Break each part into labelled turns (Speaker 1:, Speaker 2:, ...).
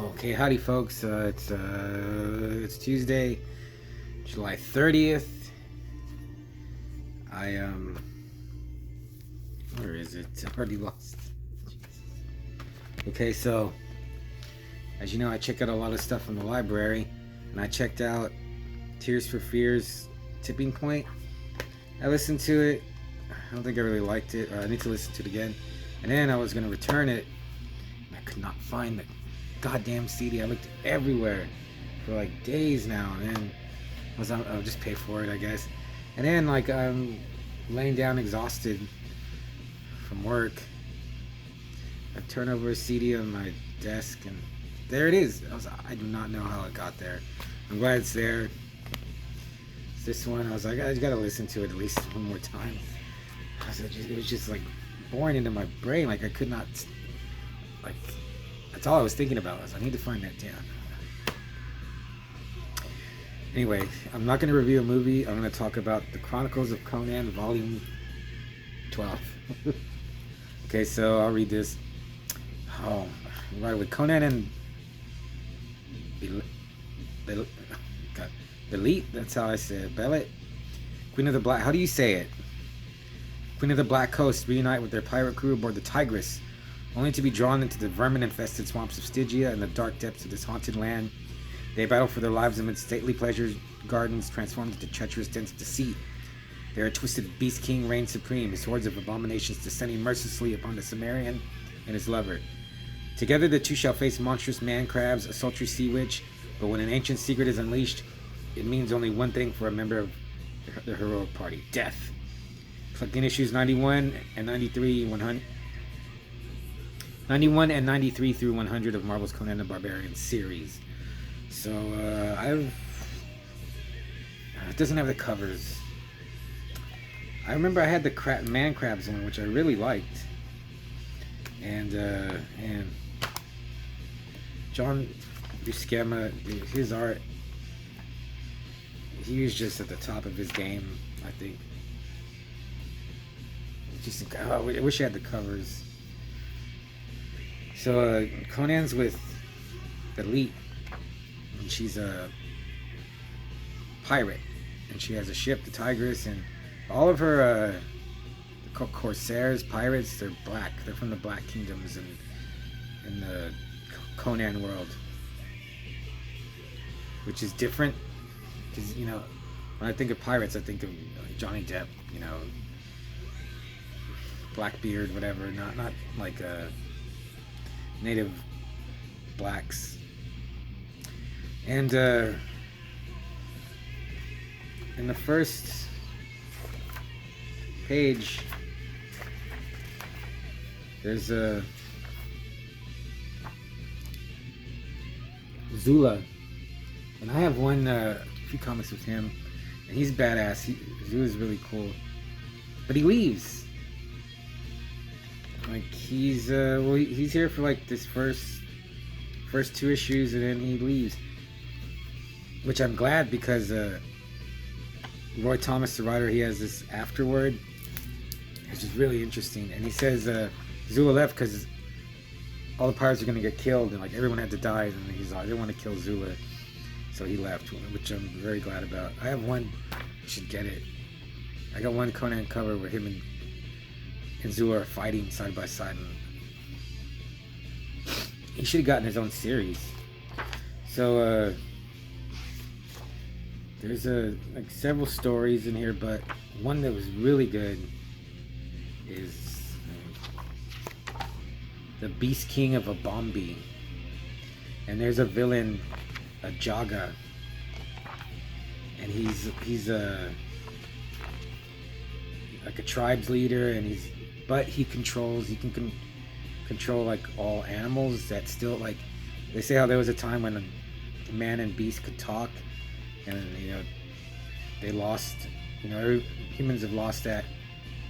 Speaker 1: Okay, howdy, folks. It's Tuesday, July 30th. I where is it? I already lost. Okay, so as you know, I check out a lot of stuff from the library, and I checked out Tears for Fears Tipping Point. I listened to it. I don't think I really liked it. Or I need to listen to it again. And then I was gonna return it, and I could not find the goddamn CD. I looked everywhere for like days now, and then I'll just pay for it, I guess. And then I'm laying down exhausted from work. I turn over a CD on my desk, and there it is. I do not know how it got there. I'm glad it's there. It's this one. I was like, I gotta listen to it at least one more time. It was just like boring into my brain. Like I could not. Like that's all I was thinking about. I need to find that down. Anyway, I'm not going to review a movie. I'm going to talk about the Chronicles of Conan Volume 12. Okay, so I'll read this. Oh, right, with Conan and Belit, that's how I say it. Belit, Queen of the Black. How do you say it? Queen of the Black Coast reunite with their pirate crew aboard the Tigris, only to be drawn into the vermin-infested swamps of Stygia and the dark depths of this haunted land. They battle for their lives amid stately pleasures gardens transformed into treacherous dens of deceit. There a twisted beast king reigns supreme, his hordes of abominations descending mercilessly upon the Cimmerian and his lover. Together the two shall face monstrous man crabs, a sultry sea witch, but when an ancient secret is unleashed, it means only one thing for a member of the heroic party: death. Collect in issues 91 and 93, 91 and 93 through 100 of Marvel's Conan the Barbarian series. So it doesn't have the covers. I remember I had the man crabs one, which I really liked, and John Buscema, his art, he was just at the top of his game, I think. I wish I had the covers. So Conan's with Elite, and she's a pirate, and she has a ship, the Tigris, and all of her corsairs, pirates, they're black. They're from the Black Kingdoms in the Conan world, which is different because when I think of pirates, I think of Johnny Depp, Blackbeard, whatever. Not like native blacks. And in the first page, there's Zula, and I have a few comics with him, and he's badass. Zula's really cool, but he leaves. Like he's here for like this first two issues, and then he leaves, which I'm glad, because Roy Thomas, the writer, he has this afterword, which is really interesting, and he says Zula left because all the pirates are going to get killed, and like everyone had to die, and he's like, I didn't want to kill Zula, so he left, which I'm very glad about. I have one, you should get it. I got one Conan cover where him and Zula are fighting side by side, and he should have gotten his own series. So there's several stories in here, but one that was really good is the Beast King of Abombi, and there's a villain, a Jaga, and he's like a tribes leader, and he can control like all animals. That still, like, they say how there was a time when man and beast could talk, and they lost, humans have lost that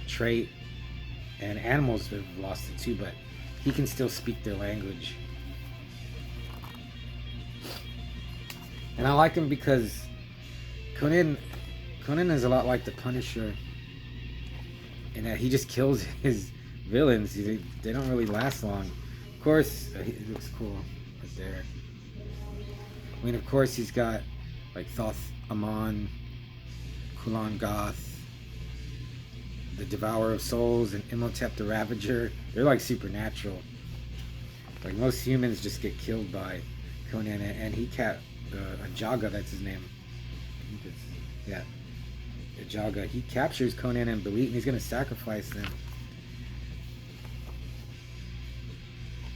Speaker 1: trait, and animals have lost it too, but he can still speak their language. And I like him because Conan is a lot like the Punisher, in that he just kills his villains. They don't really last long. Of course, he looks cool. right there. I mean, of course, he's got like Thoth Amon, Kulan Goth, the Devourer of Souls, and Imhotep the Ravager. They're like supernatural. Like most humans just get killed by Conan, and he Ajaga, that's his name. Yeah, Ajaga. He captures Conan and Belit, and he's gonna sacrifice them.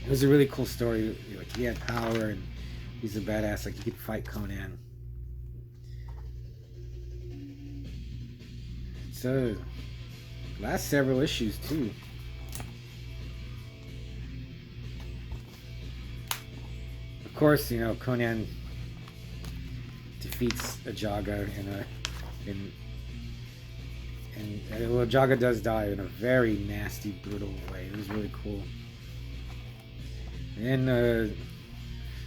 Speaker 1: It was a really cool story. Like he had power, and he's a badass. Like he could fight Conan. So, last several issues too. Of course, you know, Conan defeats Ajaga and well, Ajaga does die in a very nasty, brutal way. It was really cool. And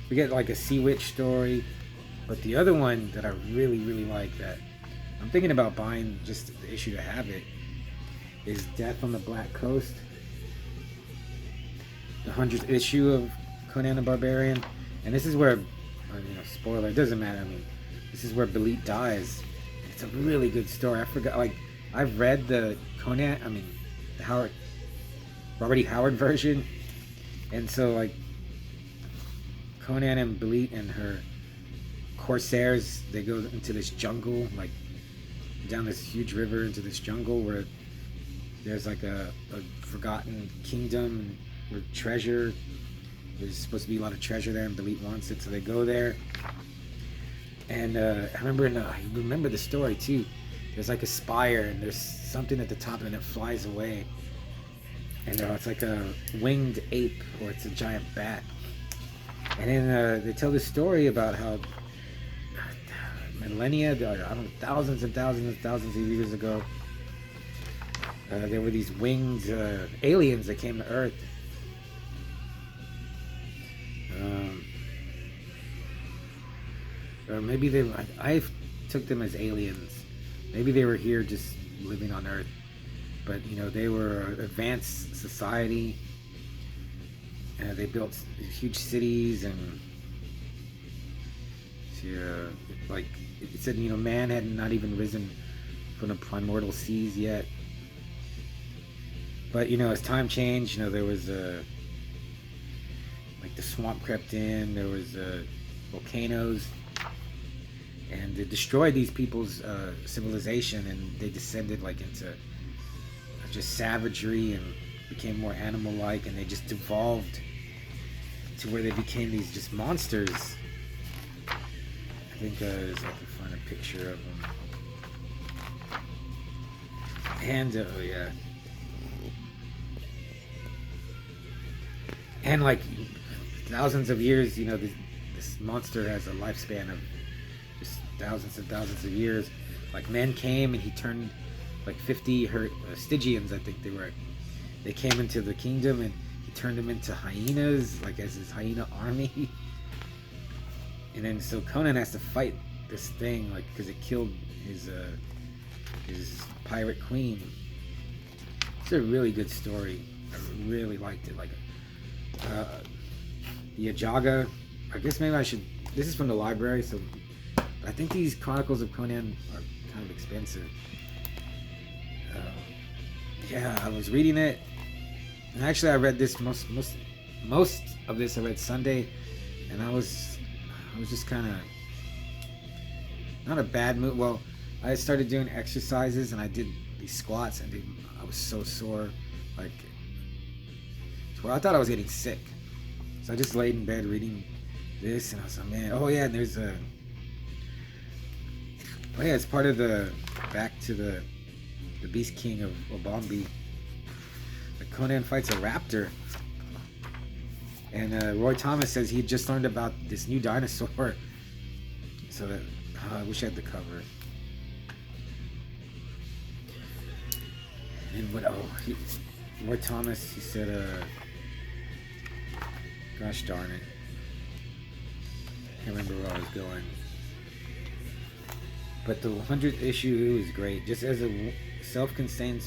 Speaker 1: we get like a Sea Witch story, but the other one that I really, really like, that I'm thinking about buying just the issue to have it, is Death on the Black Coast, the 100th issue of Conan the Barbarian. And this is where, you know, spoiler, it doesn't matter. I mean, this is where Belit dies. It's a really good story. I forgot, like, I've read the the Robert E. Howard version. And so, like, Conan and Belit and her corsairs, they go into this jungle, like, down this huge river into this jungle where there's like a forgotten kingdom with treasure. There's supposed to be a lot of treasure there, and Belit wants it, so they go there. And I remember the story too. There's like a spire, and there's something at the top, and it flies away. And it's like a winged ape, or it's a giant bat. And then they tell this story about how millennia, thousands and thousands and thousands of years ago, there were these winged aliens that came to Earth. Or maybe I took them as aliens. Maybe they were here just living on Earth. But, you know, they were an advanced society. They built huge cities, and like it said, you know, man had not even risen from the primordial seas yet. But, you know, as time changed, you know, there was like the swamp crept in, there was volcanoes, and they destroyed these people's civilization, and they descended like into just savagery and became more animal-like, and they just evolved to where they became these just monsters. I think I can find a picture of them. And oh yeah, and like thousands of years, you know, this monster has a lifespan of just thousands and thousands of years. Like men came, and he turned like 50 Stygians, I think they were. They came into the kingdom, and he turned them into hyenas, like as his hyena army. And then so Conan has to fight this thing, like, because it killed his pirate queen. It's a really good story. I really liked it. Like the Ajaga. I guess maybe I should. This is from the library, so I think these Chronicles of Conan are kind of expensive. Yeah, I was reading it, and actually I read this most of this I read Sunday, and I was just kind of not a bad mood. Well, I started doing exercises, and I did these squats, and I was so sore, like, well, I thought I was getting sick. So I just laid in bed reading this, and I was like, man, oh yeah, and there's it's part of the back to the Beast King of Obambi. Conan fights a raptor, and Roy Thomas says he just learned about this new dinosaur. So that I wish I had the cover. And what? Roy Thomas, he said, gosh darn it, can't remember where I was going. But the 100th issue is great, just as a self-contained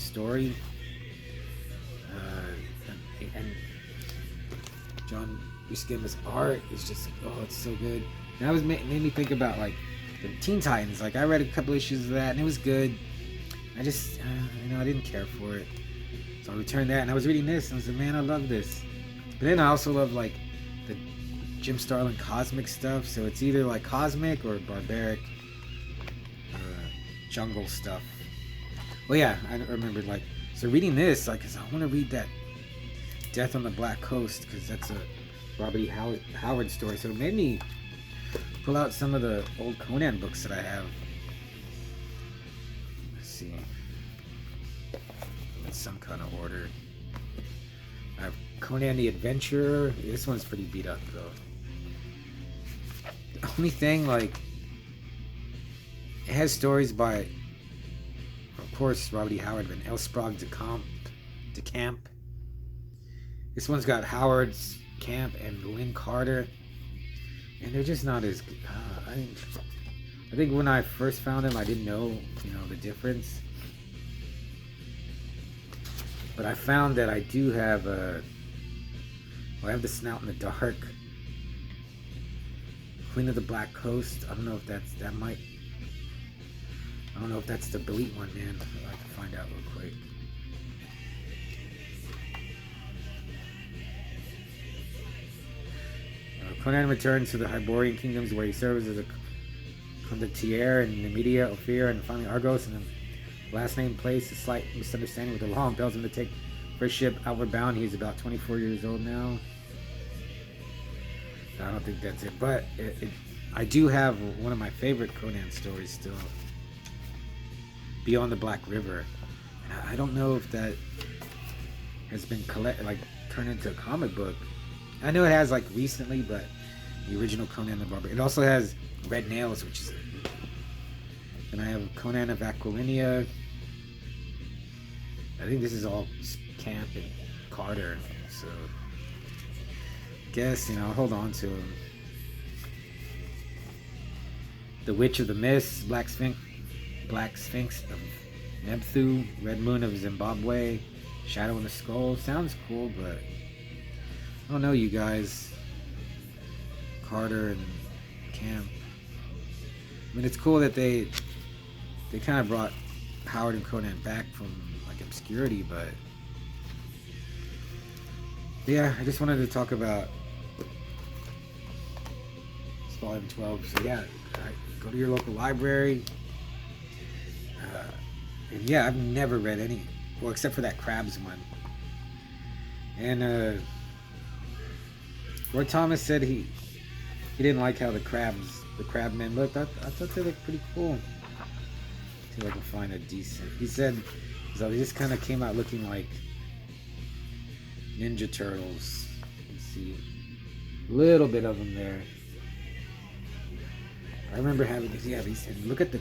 Speaker 1: story, and John Buscema's art is just, oh, it's so good. And that was made me think about like the Teen Titans. Like I read a couple issues of that and it was good. I just, I didn't care for it. So I returned that and I was reading this and I was like, man, I love this. But then I also love like the Jim Starlin cosmic stuff. So it's either like cosmic or barbaric jungle stuff. Well, yeah, I remembered like, so reading this, like, cause I want to read that Death on the Black Coast because that's a Robert E. Howard story. So it made me pull out some of the old Conan books that I have. Let's see. In some kind of order. I have Conan the Adventurer. This one's pretty beat up though. The only thing, like, it has stories by, of course, Robert E. Howard and L. Sprague de Camp. This one's got Howard's Camp and Lynn Carter, and they're just not as good. I think when I first found them, I didn't know, the difference. But I found that I do have I have the Snout in the Dark, Queen of the Black Coast. I don't know if that's the Belit one, man. I can find out real quick. Conan returns to the Hyborian kingdoms where he serves as a condottiere in Numidia, Ophir, and finally Argos. And the last name place, a slight misunderstanding with the law impels him to take first ship outward bound. He's about 24 years old now. I don't think that's it, but I do have one of my favorite Conan stories still, Beyond the Black River. And I don't know if that has been turned into a comic book. I know it has recently, but the original Conan the Barbarian. It also has Red Nails, which is. And I have Conan of Aquiline. I think this is all Camp and Carter. So, guess I'll hold on to them. The Witch of the Mist, Black Sphinx of Nebthu, Red Moon of Zimbabwe, Shadow in the Skull. Sounds cool, but I don't know, you guys. Carter and Camp. I mean, it's cool that they kind of brought Howard and Conan back from obscurity, but yeah, I just wanted to talk about Volume 12. So yeah, go to your local library. And yeah, I've never read any, well, except for that Crabs one. And Roy Thomas said he didn't like how the crabmen looked. I thought they looked pretty cool. See if I can find a decent. He said so they just kind of came out looking like Ninja Turtles. Let's see, a little bit of them there. I remember having these. Yeah, he said, look at the.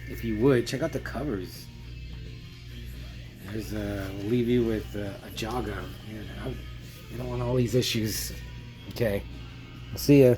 Speaker 1: If you would check out the covers. There's we'll leave you with a Jaga. I don't want all these issues. Okay, I'll see ya.